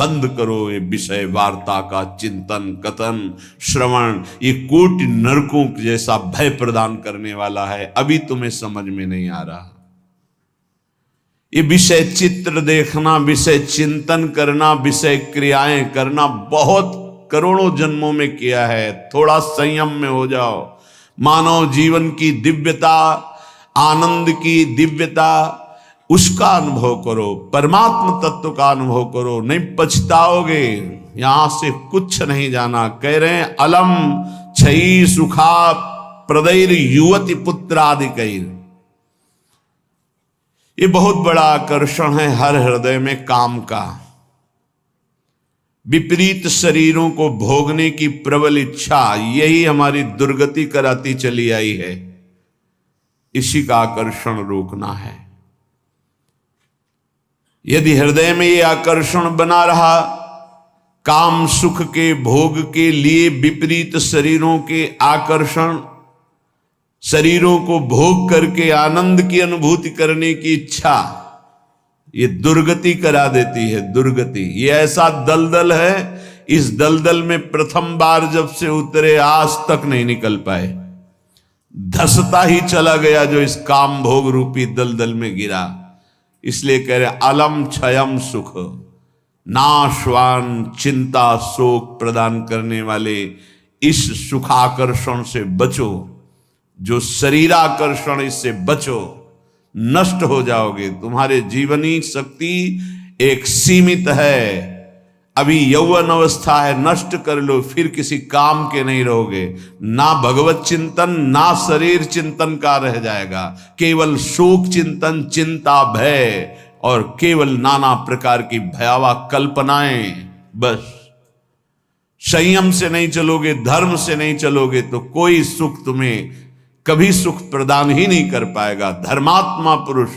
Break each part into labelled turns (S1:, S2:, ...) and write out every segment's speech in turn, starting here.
S1: बंद करो ये विषय वार्ता का चिंतन कथन श्रवण, ये कोटि नरकों जैसा भय प्रदान करने वाला है। अभी तुम्हें समझ में नहीं आ रहा। ये विषय चित्र देखना, विषय चिंतन करना, विषय क्रियाएं करना बहुत करोड़ों जन्मों में किया है। थोड़ा संयम में हो जाओ। मानव जीवन की दिव्यता, आनंद की दिव्यता, उसका अनुभव करो, परमात्म तत्व का अनुभव करो, नहीं पछताओगे। यहां से कुछ नहीं जाना। कह रहे हैं अलम छई सुखा प्रदैर युवती पुत्र आदि कैर। ये बहुत बड़ा आकर्षण है हर हृदय में काम का। विपरीत शरीरों को भोगने की प्रबल इच्छा, यही हमारी दुर्गति कराती चली आई है। इसी का आकर्षण रोकना है। यदि हृदय में यह आकर्षण बना रहा, काम सुख के भोग के लिए विपरीत शरीरों के आकर्षण, शरीरों को भोग करके आनंद की अनुभूति करने की इच्छा, ये दुर्गति करा देती है। दुर्गति ये ऐसा दलदल है, इस दलदल में प्रथम बार जब से उतरे आज तक नहीं निकल पाए। धसता ही चला गया जो इस काम भोग रूपी दलदल में गिरा। इसलिए कह रहे अलम क्षयम सुख, नाशवान चिंता शोक प्रदान करने वाले इस सुखाकर्षण से बचो। जो शरीराकर्षण, इससे बचो, नष्ट हो जाओगे। तुम्हारे जीवनी शक्ति एक सीमित है। अभी यौवन अवस्था है, नष्ट कर लो, फिर किसी काम के नहीं रहोगे। ना भगवत चिंतन ना शरीर चिंतन का रह जाएगा। केवल शोक चिंतन, चिंता, भय और केवल नाना प्रकार की भयावह कल्पनाएं। बस संयम से नहीं चलोगे, धर्म से नहीं चलोगे तो कोई सुख तुम्हें कभी सुख प्रदान ही नहीं कर पाएगा। धर्मात्मा पुरुष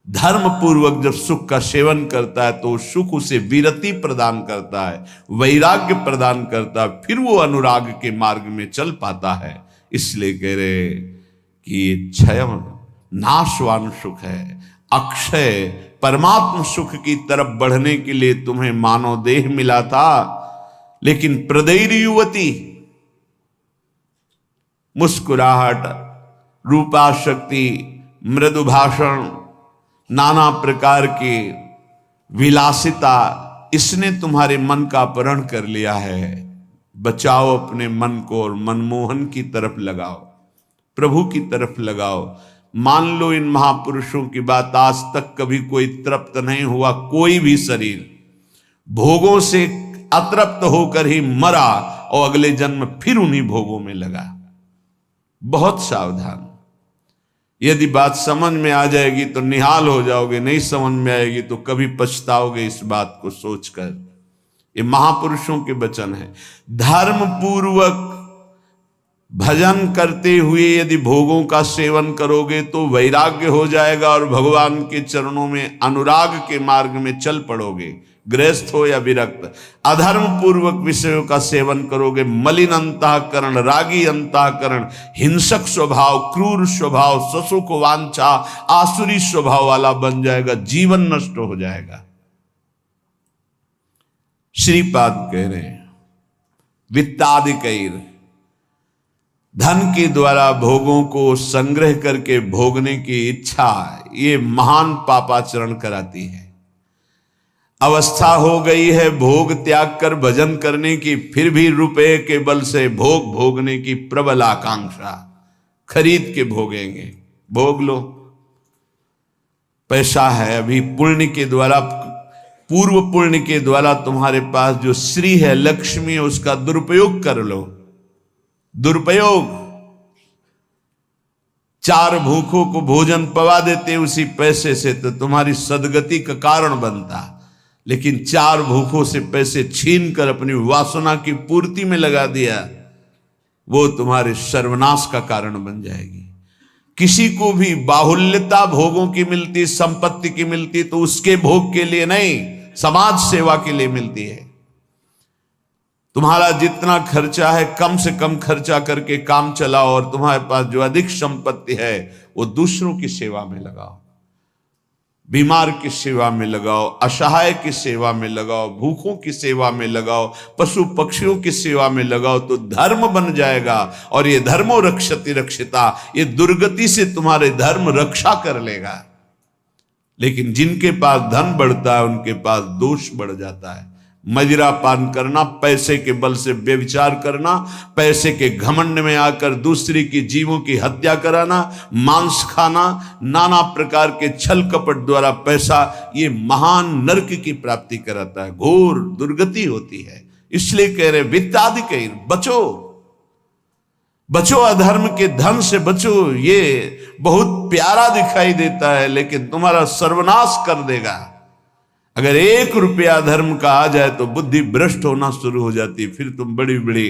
S1: धर्म पूर्वक जब सुख का सेवन करता है तो सुख उसे विरति प्रदान करता है, वैराग्य प्रदान करता है, फिर वो अनुराग के मार्ग में चल पाता है। इसलिए कह रहे कि ये क्षय नाशवान सुख है। अक्षय परमात्म सुख की तरफ बढ़ने के लिए तुम्हें मानव देह मिला था, लेकिन प्रदैर युवती, मुस्कुराहट, रूपाशक्ति, मृदु भाषण, नाना प्रकार की विलासिता, इसने तुम्हारे मन का अपहरण कर लिया है। बचाओ अपने मन को और मनमोहन की तरफ लगाओ, प्रभु की तरफ लगाओ। मान लो इन महापुरुषों की बात, आज तक कभी कोई तृप्त नहीं हुआ। कोई भी शरीर भोगों से अतृप्त होकर ही मरा और अगले जन्म फिर उन्हीं भोगों में लगा। बहुत सावधान। यदि बात समझ में आ जाएगी तो निहाल हो जाओगे, नहीं समझ में आएगी तो कभी पछताओगे इस बात को सोचकर। ये महापुरुषों के वचन है। धर्म पूर्वक भजन करते हुए यदि भोगों का सेवन करोगे तो वैराग्य हो जाएगा और भगवान के चरणों में अनुराग के मार्ग में चल पड़ोगे, गृहस्थ हो या विरक्त। अधर्म पूर्वक विषयों का सेवन करोगे, मलिन अंतःकरण, रागी अंतःकरण, हिंसक स्वभाव, क्रूर स्वभाव, ससुख वांछा, आसुरी स्वभाव वाला बन जाएगा, जीवन नष्ट हो जाएगा। श्रीपाद कह रहे हैं वित्तादिकैर, धन के द्वारा भोगों को संग्रह करके भोगने की इच्छा ये महान पापाचरण कराती है। अवस्था हो गई है भोग त्याग कर भजन करने की, फिर भी रुपए के बल से भोग भोगने की प्रबल आकांक्षा, खरीद के भोगेंगे। भोग लो, पैसा है, अभी पुण्य के द्वारा, पूर्व पुण्य के द्वारा तुम्हारे पास जो श्री है, लक्ष्मी है, उसका दुरुपयोग कर लो। दुरुपयोग, 4 भूखों को भोजन पवा देते उसी पैसे से तो तुम्हारी सदगति का कारण बनता। लेकिन 4 भूखों से पैसे छीन कर अपनी वासना की पूर्ति में लगा दिया, वो तुम्हारे सर्वनाश का कारण बन जाएगी। किसी को भी बाहुल्यता भोगों की मिलती, संपत्ति की मिलती तो उसके भोग के लिए नहीं, समाज सेवा के लिए मिलती है। तुम्हारा जितना खर्चा है कम से कम खर्चा करके काम चलाओ और तुम्हारे पास जो अधिक संपत्ति है वो दूसरों की सेवा में लगाओ। बीमार की सेवा में लगाओ, असहाय की सेवा में लगाओ, भूखों की सेवा में लगाओ, पशु पक्षियों की सेवा में लगाओ, तो धर्म बन जाएगा। और ये धर्मो रक्षति रक्षिता, ये दुर्गति से तुम्हारे धर्म रक्षा कर लेगा। लेकिन जिनके पास धन बढ़ता है उनके पास दोष बढ़ जाता है। मदिरा पान करना, पैसे के बल से व्यभिचार करना, पैसे के घमंड में आकर दूसरे की जीवों की हत्या कराना, मांस खाना, नाना प्रकार के छल कपट द्वारा पैसा, ये महान नरक की प्राप्ति कराता है, घोर दुर्गति होती है। इसलिए कह रहे वित्तादि बचो, बचो, अधर्म के धन से बचो। ये बहुत प्यारा दिखाई देता है लेकिन तुम्हारा सर्वनाश कर देगा। अगर 1 रुपया धर्म का आ जाए तो बुद्धि भ्रष्ट होना शुरू हो जाती है। फिर तुम बड़ी बड़ी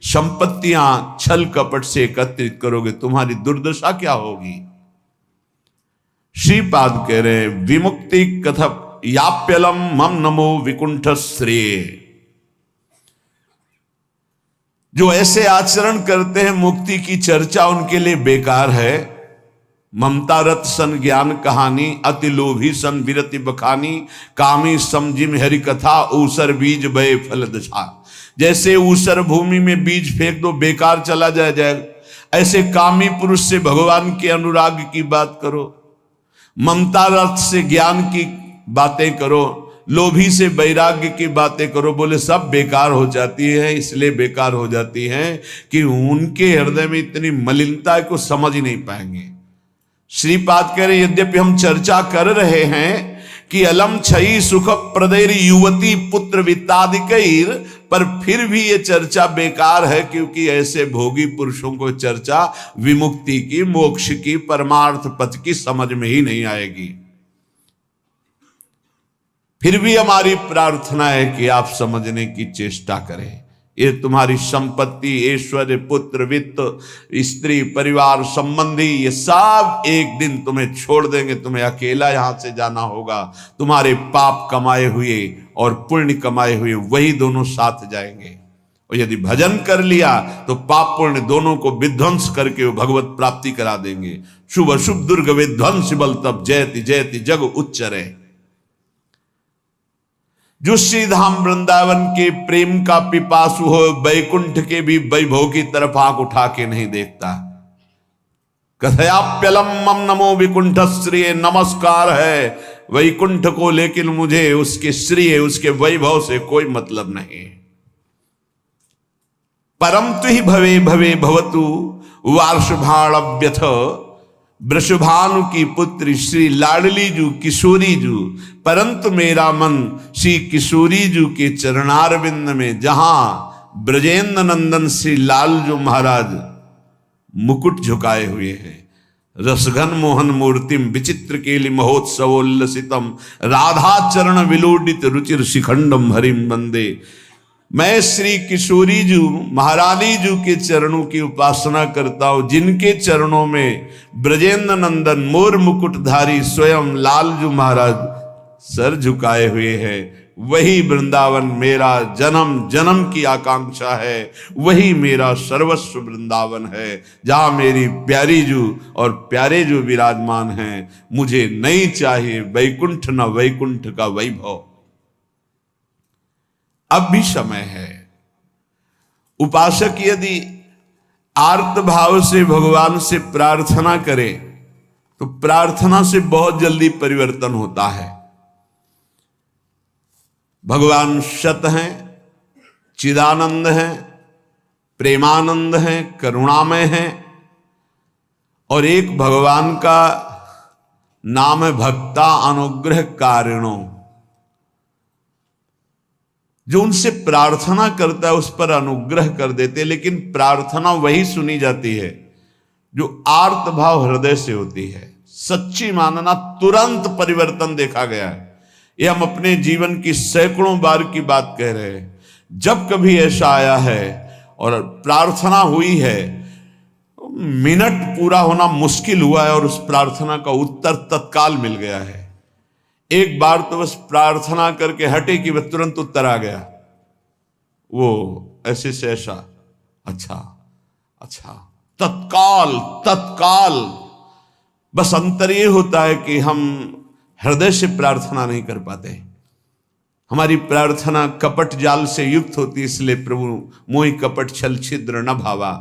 S1: संपत्तियां छल कपट से एकत्रित करोगे, तुम्हारी दुर्दशा क्या होगी। श्रीपाद कह रहे विमुक्ति कथप याप्यलम मम नमो विकुंठ श्रेय। जो ऐसे आचरण करते हैं मुक्ति की चर्चा उनके लिए बेकार है। ममता रत सन ज्ञान कहानी, अति लोभी सन विरति बखानी, कामी समझिम हरि कथा, ऊसर बीज बय फल दशा। जैसे ऊसर भूमि में बीज फेंक दो बेकार चला जाएगा, ऐसे कामी पुरुष से भगवान के अनुराग की बात करो, ममता रत से ज्ञान की बातें करो, लोभी से वैराग्य की बातें करो, बोले सब बेकार हो जाती है। इसलिए बेकार हो जाती है कि उनके हृदय में इतनी मलिनता है को समझ ही नहीं पाएंगे। श्रीपाद कह रहे यद्यपि हम चर्चा कर रहे हैं कि अलम छई सुख प्रदैर युवती पुत्र वित्तादिकैर, पर फिर भी ये चर्चा बेकार है, क्योंकि ऐसे भोगी पुरुषों को चर्चा विमुक्ति की, मोक्ष की, परमार्थ पथ की समझ में ही नहीं आएगी। फिर भी हमारी प्रार्थना है कि आप समझने की चेष्टा करें। ये तुम्हारी संपत्ति, ऐश्वर्य, पुत्र, वित्त, स्त्री, परिवार, संबंधी, ये सब एक दिन तुम्हें छोड़ देंगे। तुम्हें अकेला यहां से जाना होगा। तुम्हारे पाप कमाए हुए और पुण्य कमाए हुए वही दोनों साथ जाएंगे। और यदि भजन कर लिया तो पाप पुण्य दोनों को विध्वंस करके वो भगवत प्राप्ति करा देंगे। शुभ अशुभ दुर्ग विध्वंस बल तब जयति जयति जग उच्चरे। जो श्री धाम वृंदावन के प्रेम का पिपासु हो, बैकुंठ के भी वैभव की तरफ आंख उठा के नहीं देखता। कथयाप्यलम मम नमो विकुंठ श्रिय, नमस्कार है वैकुंठ को, लेकिन मुझे उसके श्रिय, उसके वैभव से कोई मतलब नहीं। परम तु ही भवे भवे भवतु वार्षभाण्यथ, वृषभानु की पुत्री श्री लाडली जू किशोरी जू, परंतु मेरा मन श्री किशोरी जू के चरणारविंद में, जहां ब्रजेंद्र नंदन श्री लाल जो महाराज मुकुट झुकाए हुए हैं, रसघन मोहन मूर्तिम विचित्र केलि महोत्सवोल्लसितम, राधा चरण विलोडित रुचिर शिखंडम हरिम वंदे। मैं श्री किशोरी जू महारानी जू के चरणों की उपासना करता हूं, जिनके चरणों में ब्रजेंद्र नंदन मोर मुकुटधारी स्वयं लालजू महाराज सर झुकाए हुए हैं। वही वृंदावन मेरा जन्म जन्म की आकांक्षा है, वही मेरा सर्वस्व वृंदावन है, जहां मेरी प्यारी जू और प्यारे जो विराजमान हैं। मुझे नहीं चाहिए वैकुंठ न वैकुंठ का वैभव। अब भी समय है। उपासक यदि आर्त भाव से भगवान से प्रार्थना करे तो प्रार्थना से बहुत जल्दी परिवर्तन होता है। भगवान सत हैं, चिदानंद हैं, प्रेमानंद हैं, करुणामय हैं, और एक भगवान का नाम है भक्ता अनुग्रह कारिणो। जो उनसे प्रार्थना करता है उस पर अनुग्रह कर देते, लेकिन प्रार्थना वही सुनी जाती है जो आर्त भाव हृदय से होती है। सच्ची मानना, तुरंत परिवर्तन देखा गया है। ये हम अपने जीवन की सैकड़ों बार की बात कह रहे हैं। जब कभी ऐसा आया है और प्रार्थना हुई है, मिनट पूरा होना मुश्किल हुआ है और उस प्रार्थना का उत्तर तत्काल मिल गया है। एक बार तो बस प्रार्थना करके हटे कि वह तुरंत उत्तर आ गया। वो ऐसे से ऐसा, अच्छा अच्छा, तत्काल तत्काल। बस अंतर ये होता है कि हम हृदय से प्रार्थना नहीं कर पाते। हमारी प्रार्थना कपट जाल से युक्त होती, इसलिए प्रभु मोहि कपट छल छिद्र न भावा।